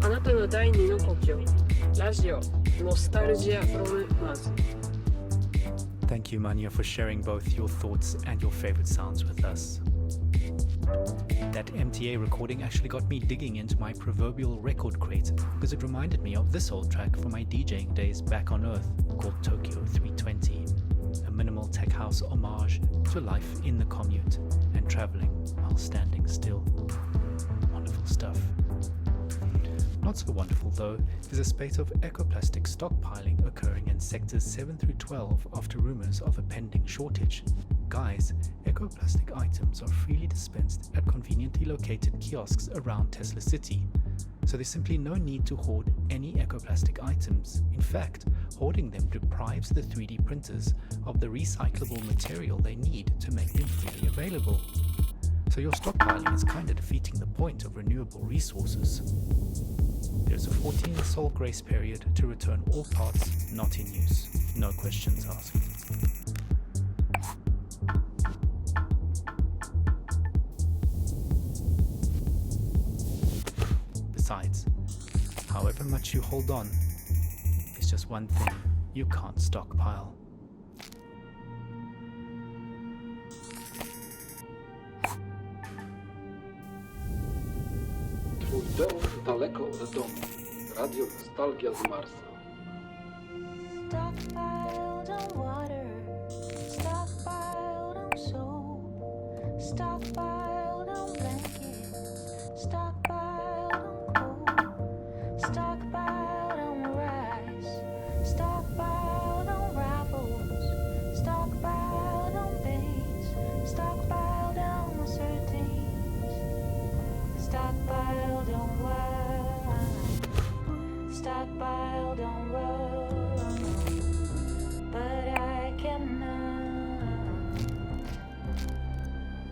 あなたの第二の故郷ラジオノスタルジア from Mars. Thank you, Manya, for sharing both your thoughts and your favorite sounds with us. That MTA recording actually got me digging into my proverbial record crate because it reminded me of this old track from my DJing days back on Earth called Tokyo 320, a minimal tech house homage to life in the commute and traveling while standing still. Wonderful stuff. Not so wonderful though is a spate of ecoplastic stockpiling occurring in sectors 7 through 12 after rumors of a pending shortage. Guys, ecoplastic items are freely dispensed at conveniently located kiosks around Tesla City, so there's simply no need to hoard any ecoplastic items. In fact, hoarding them deprives the 3D printers of the recyclable material they need to make them freely available. So your stockpiling is kinda defeating the point of renewable resources. There's a 14-sol grace period to return all parts not in use. No questions asked. Besides, however much you hold on, there's just one thing you can't stockpile. Twój dom daleko od domu. Radio Nostalgia z Marsa. Stockpiled on water, stockpiled on soap, stockpiled on blankets, stockpiled on coal, stockpiled on rice, stockpiled on rivals, stockpiled on base, stockpiled on sardines, stockpiled on wine, stockpiled on rum, but I cannot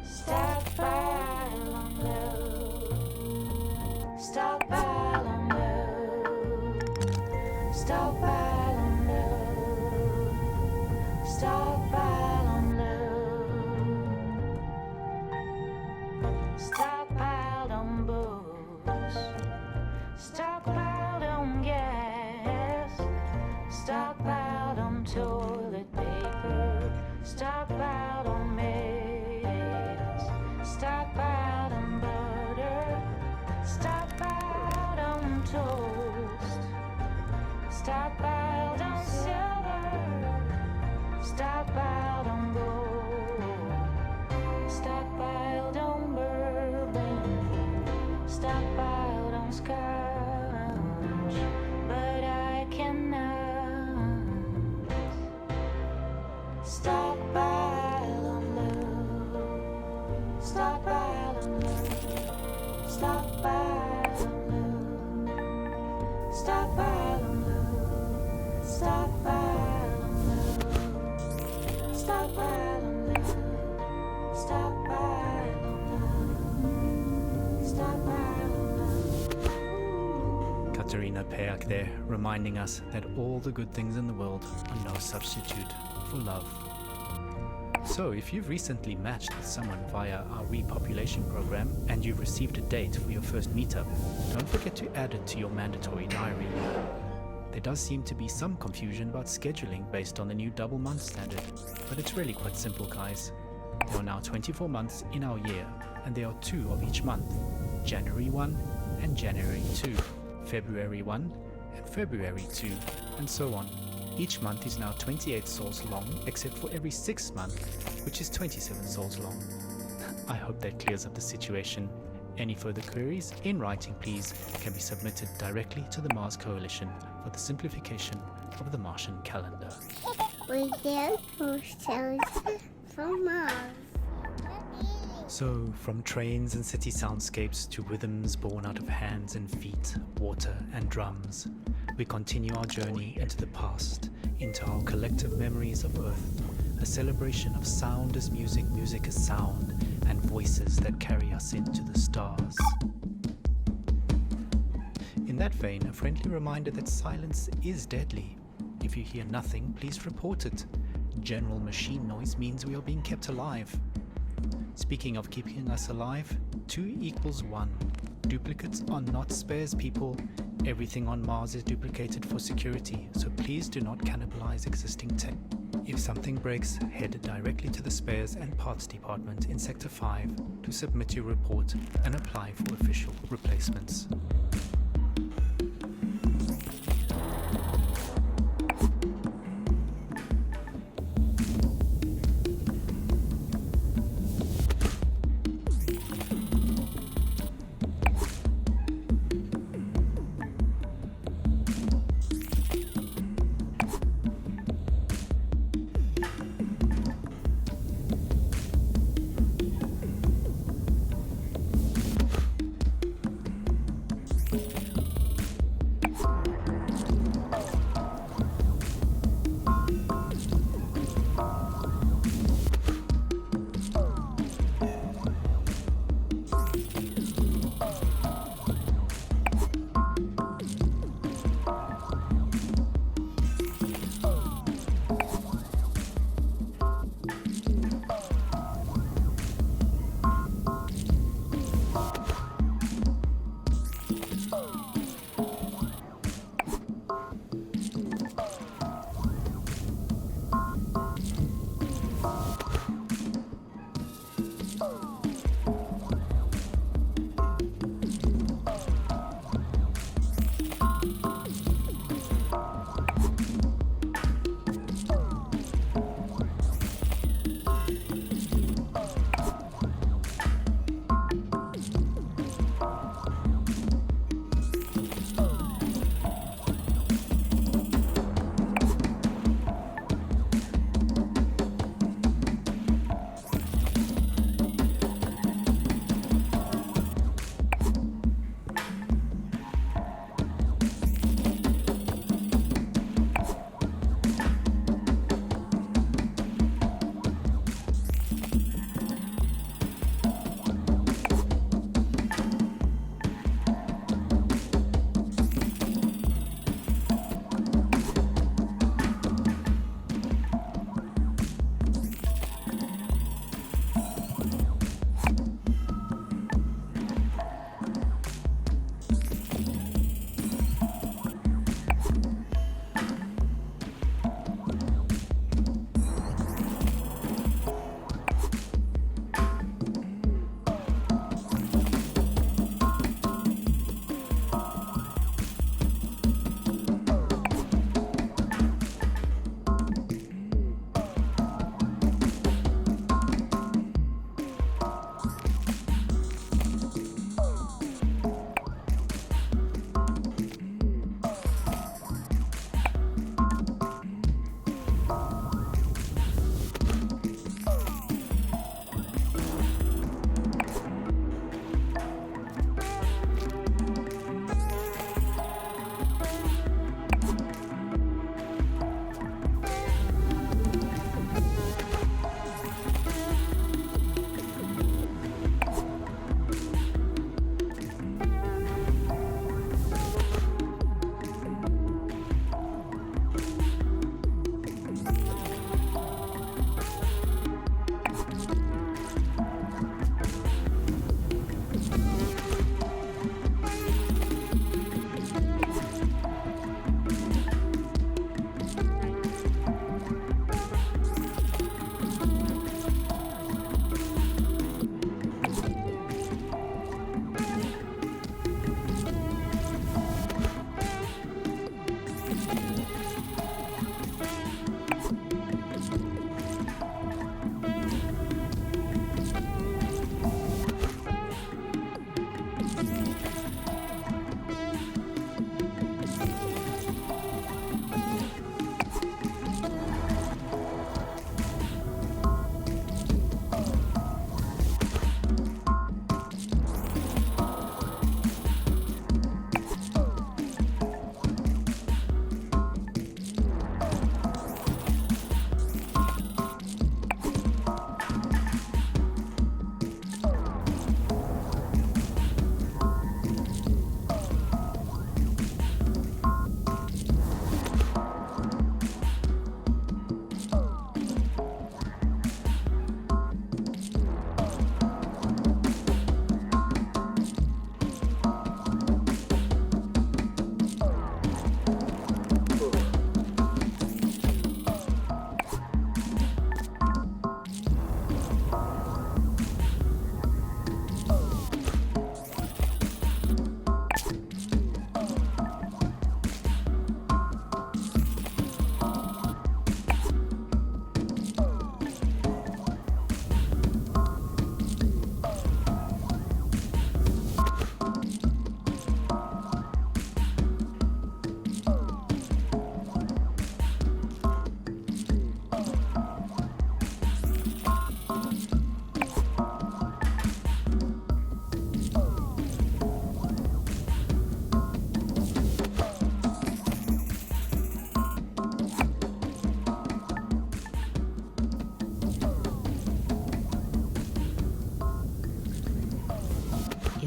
stockpile on love, stockpile on love, stockpile on love, stockpile on love, stockpiled on books, stockpiled on gas, stockpiled on toilet paper, stockpiled on maize, stockpiled on butter, stockpiled on toast, stockpiled on silver, stockpiled on gold, stockpiled on bourbon, stockpiled on scotch, but I cannot stockpile on love, stockpile on love, stockpile on love, stockpile on love, stockpile on love, stockpile on love, stockpile on love, stockpile on love. Katerina Peak there, reminding us that all the good things in the world are no substitute for love. So, if you've recently matched with someone via our repopulation program and you've received a date for your first meetup, don't forget to add it to your mandatory diary. There does seem to be some confusion about scheduling based on the new double month standard, but it's really quite simple, guys. There are now 24 months in our year, and there are 2 of each month, January 1 and January 2, February 1 and February 2, and so on. Each month is now 28 sols long, except for every 6th month, which is 27 sols long. I hope that clears up the situation. Any further queries, in writing please, can be submitted directly to the Mars Coalition for the simplification of the Martian calendar. We get posters from Mars. So, from trains and city soundscapes to rhythms born out of hands and feet, water and drums, we continue our journey into the past, into our collective memories of Earth, a celebration of sound as music, music as sound, and voices that carry us into the stars. In that vein, a friendly reminder that silence is deadly. If you hear nothing, please report it. General machine noise means we are being kept alive. Speaking of keeping us alive, 2 equals 1. Duplicates are not spares, people. Everything on Mars is duplicated for security, so please do not cannibalize existing tech. If something breaks, head directly to the spares and parts department in Sector 5 to submit your report and apply for official replacements.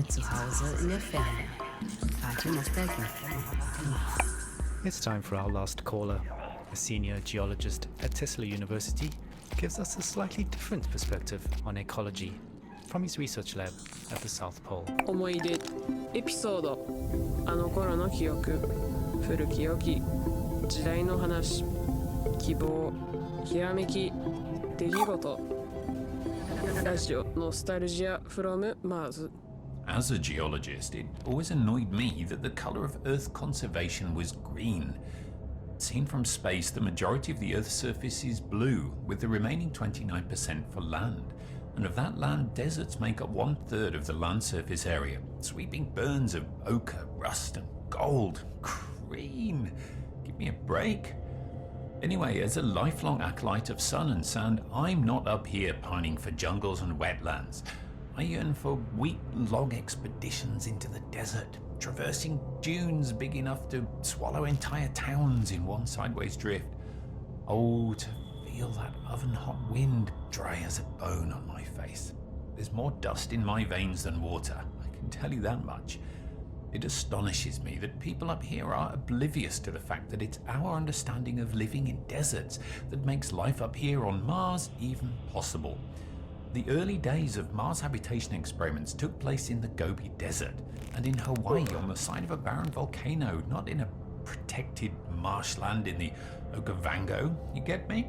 zu Hause in der Ferne. Radio Nostalgie. It's time for our last caller. A senior geologist at Tesla University gives us a slightly different perspective on ecology from his research lab at the South Pole. 思い出エピソードあの頃の記憶古き良き時代の話希望ひらめき出来事ラジオノスタルジア from Mars. As a geologist, it always annoyed me that the color of Earth conservation was green. Seen from space, the majority of the Earth's surface is blue, with the remaining 29% for land. And of that land, deserts make up 1/3 of the land surface area. Sweeping burns of ochre, rust, and gold. Green. Give me a break. Anyway, as a lifelong acolyte of sun and sand, I'm not up here pining for jungles and wetlands. I yearn for week-long expeditions into the desert, traversing dunes big enough to swallow entire towns in one sideways drift. Oh, to feel that oven-hot wind dry as a bone on my face. There's more dust in my veins than water, I can tell you that much. It astonishes me that people up here are oblivious to the fact that it's our understanding of living in deserts that makes life up here on Mars even possible. The early days of Mars habitation experiments took place in the Gobi Desert and in Hawaii on the side of a barren volcano, not in a protected marshland in the Okavango, you get me?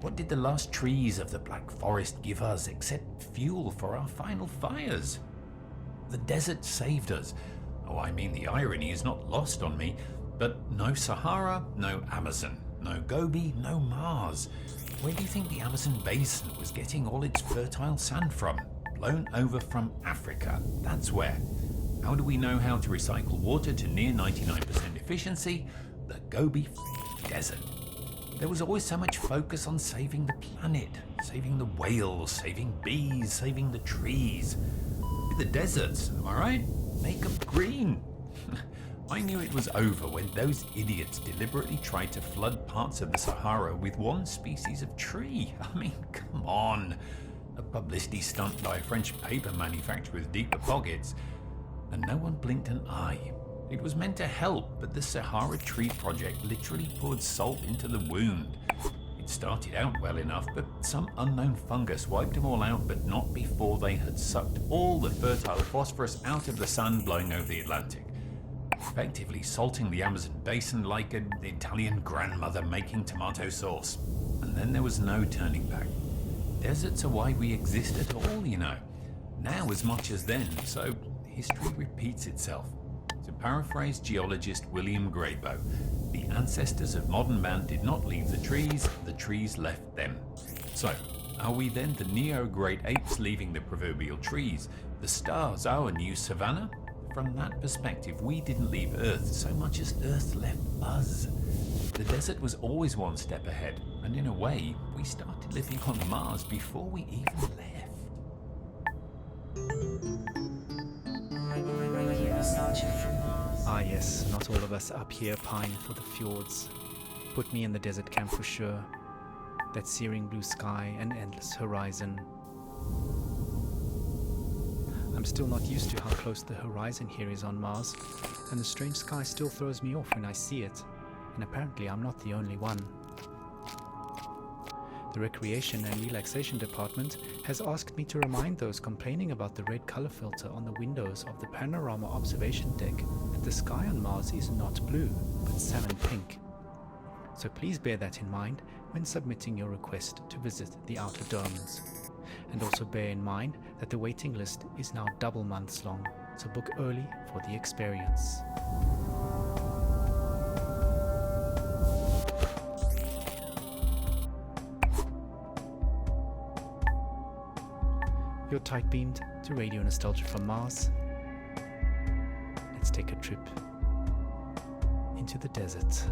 What did the last trees of the Black Forest give us except fuel for our final fires? The desert saved us. Oh, I mean, the irony is not lost on me, but no Sahara, no Amazon, no Gobi, no Mars. Where do you think the Amazon basin was getting all its fertile sand from? Blown over from Africa, that's where. How do we know how to recycle water to near 99% efficiency? The Gobi Desert. There was always so much focus on saving the planet, saving the whales, saving bees, saving the trees. The deserts, am I right? Make them green. I knew it was over when those idiots deliberately tried to flood parts of the Sahara with one species of tree. I mean, come on. A publicity stunt by a French paper manufacturer with deeper pockets. And no one blinked an eye. It was meant to help, but the Sahara Tree Project literally poured salt into the wound. It started out well enough, but some unknown fungus wiped them all out, but not before they had sucked all the fertile phosphorus out of the sand blowing over the Atlantic, effectively salting the Amazon basin like an Italian grandmother making tomato sauce. And then there was no turning back. Deserts are why we exist at all, you know. Now as much as then, so history repeats itself. To paraphrase geologist William Grayboe, the ancestors of modern man did not leave the trees left them. So, are we then the neo-great apes leaving the proverbial trees, the stars our new savannah? From that perspective, we didn't leave Earth so much as Earth left us. The desert was always one step ahead, and in a way, we started living on Mars before we even left. Ah yes, not all of us up here pine for the fjords. Put me in the desert camp for sure. That searing blue sky and endless horizon. I'm still not used to how close the horizon here is on Mars, and the strange sky still throws me off when I see it, and apparently I'm not the only one. The Recreation and Relaxation Department has asked me to remind those complaining about the red color filter on the windows of the panorama observation deck that the sky on Mars is not blue, but salmon pink. So please bear that in mind when submitting your request to visit the outer domes. And also bear in mind that the waiting list is now double months long, so book early for the experience. You're tight-beamed to Radio Nostalgia from Mars. Let's take a trip into the desert.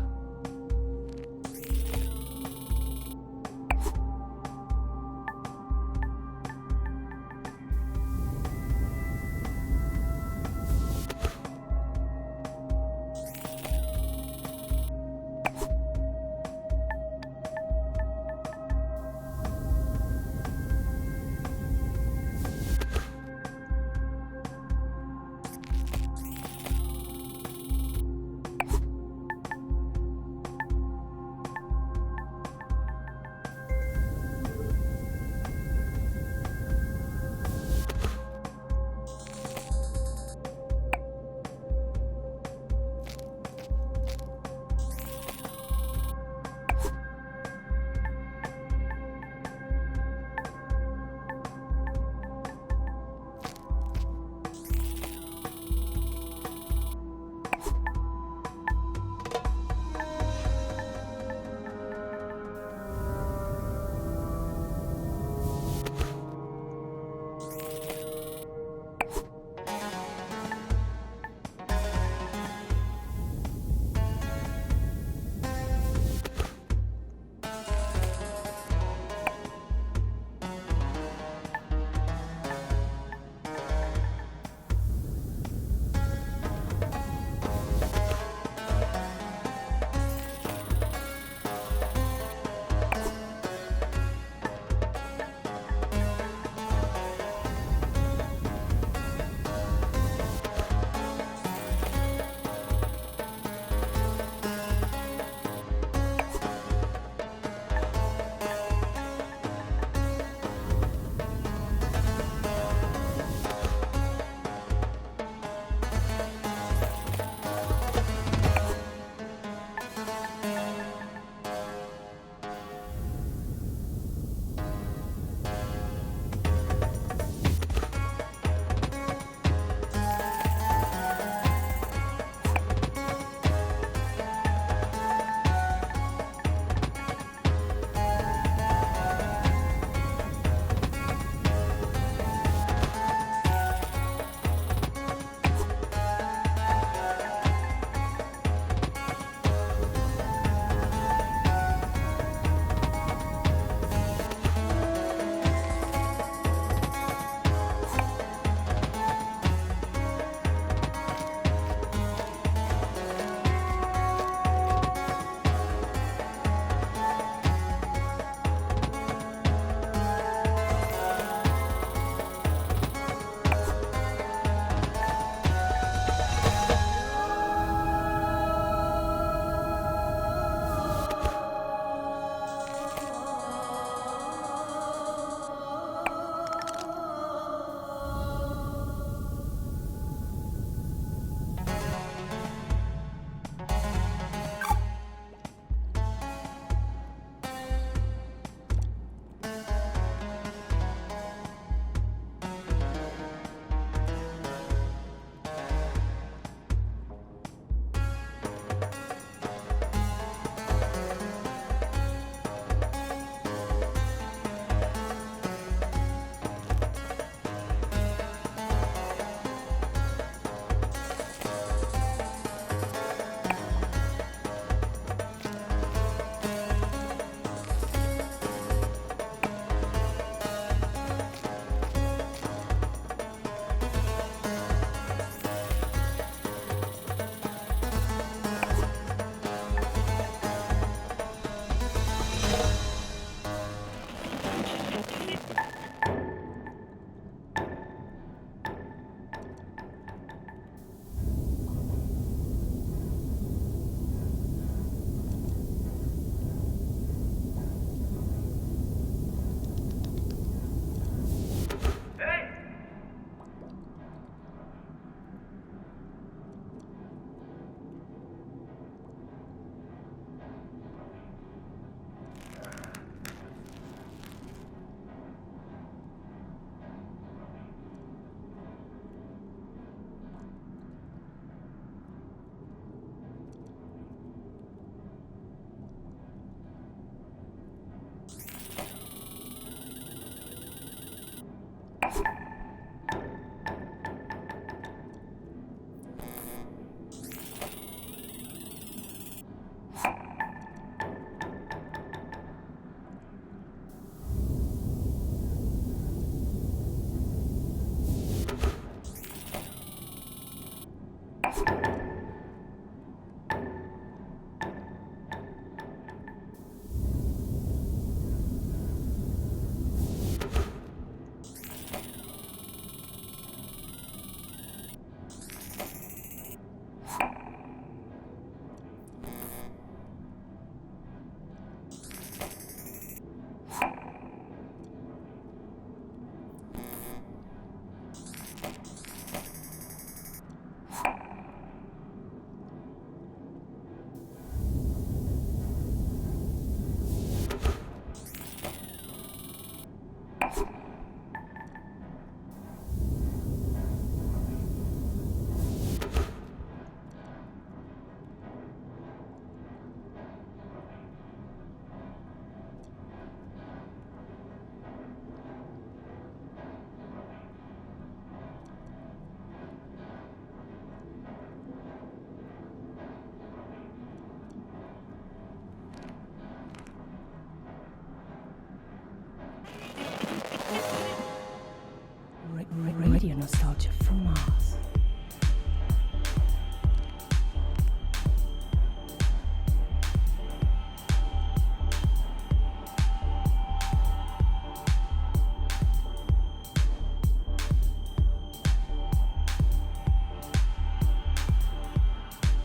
Radio Nostalgia from Mars.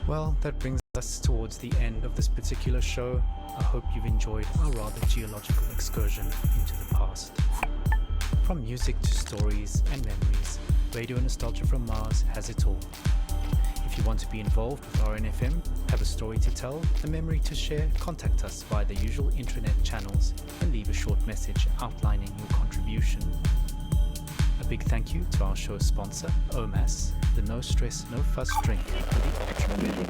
Well, that brings us towards the end of this particular show. I hope you've enjoyed our rather geological excursion into the past. From music to stories and memories, Radio Nostalgia from Mars has it all. If you want to be involved with RNFM, have a story to tell, a memory to share, contact us via the usual intranet channels and leave a short message outlining your contribution. A big thank you to our show sponsor, OMAS, the No Stress, No Fuss drink for the Ultra Mini.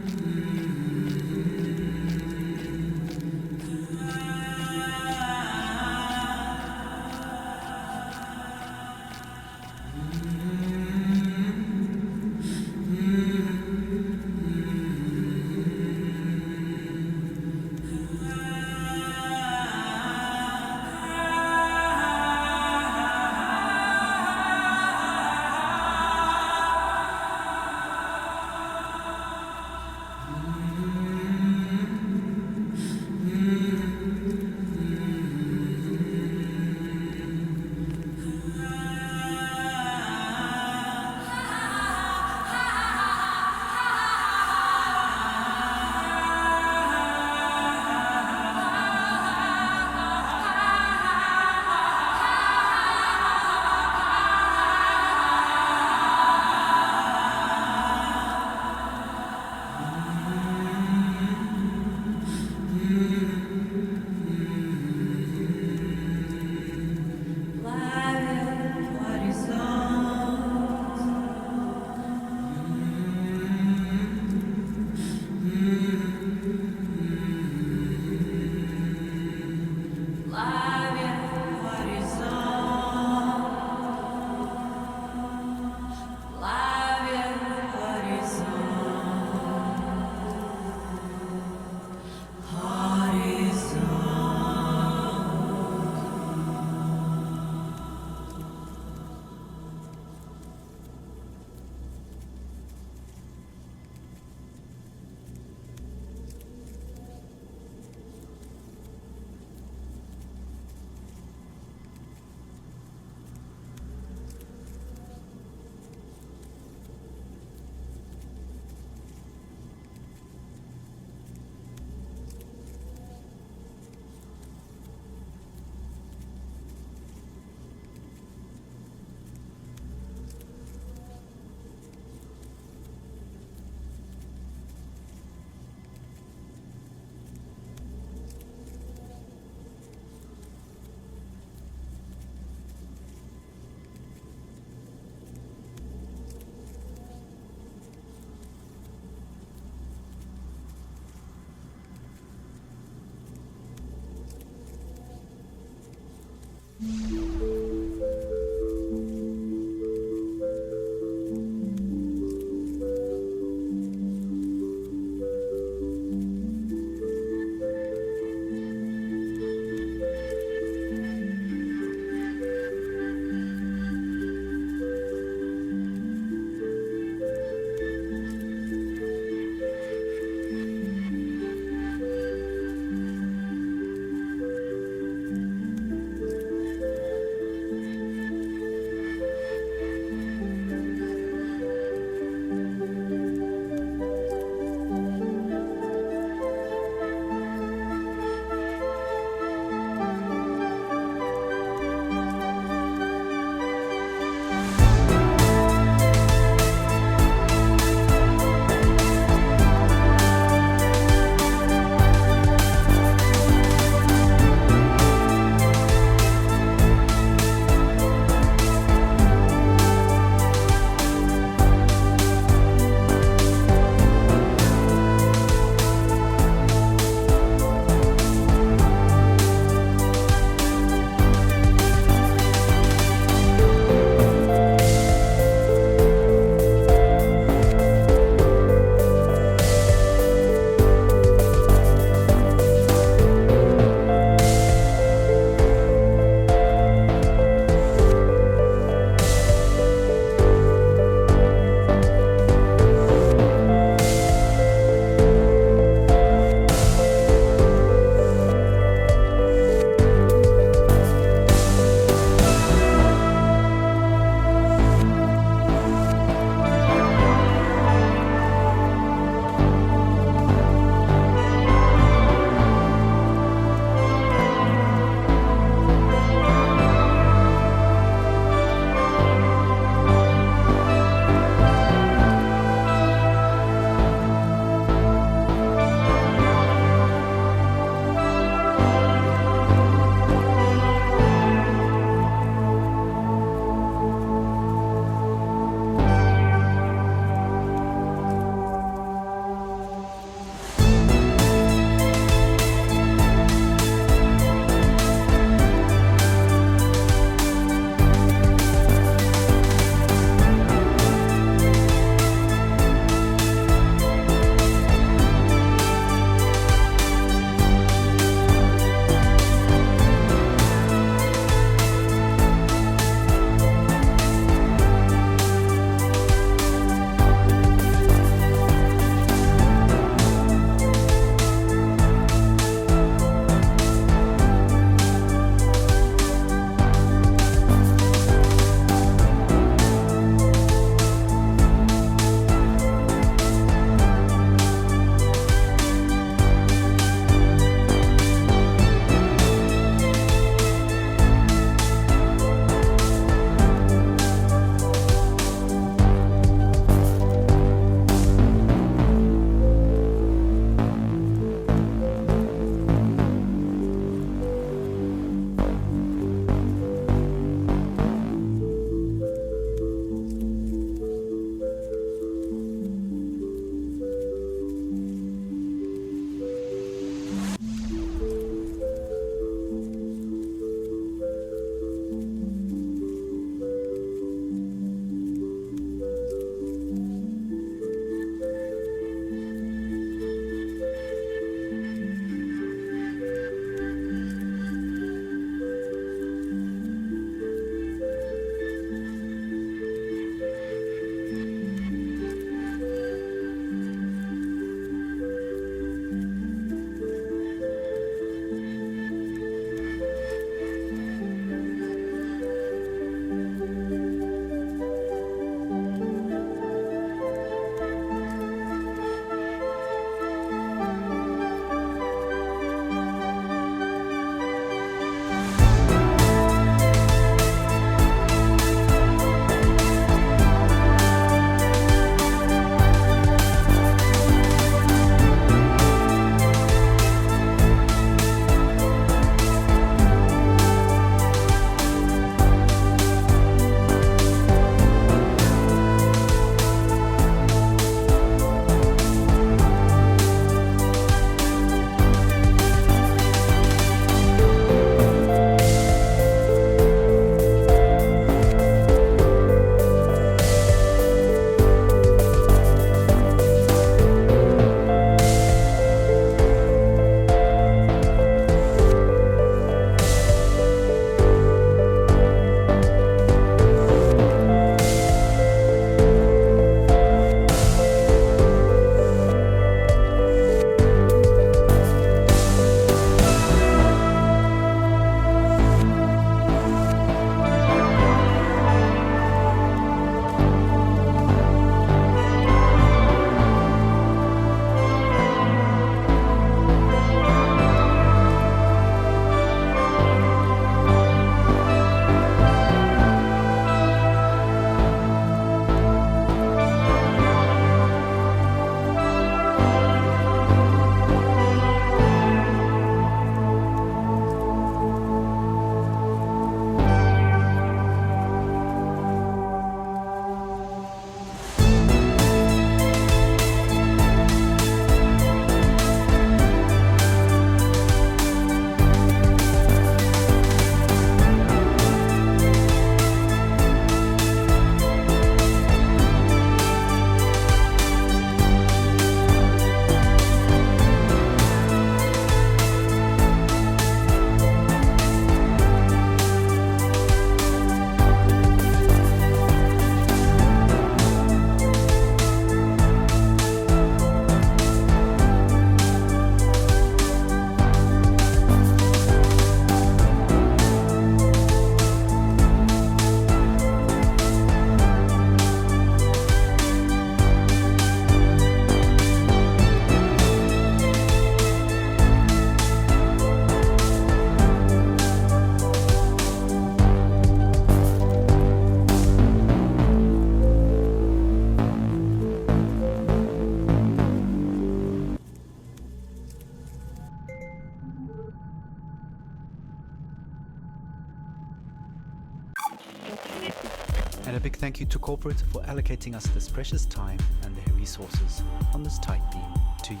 And a big thank you to corporate for allocating us this precious time and their resources on this tight beam to you.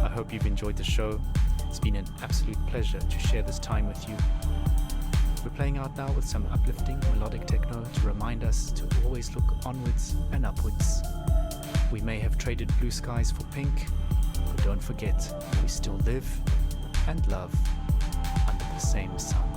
I hope you've enjoyed the show. It's been an absolute pleasure to share this time with you. We're playing out now with some uplifting melodic techno to remind us to always look onwards and upwards. We may have traded blue skies for pink, but don't forget, we still live and love under the same sun.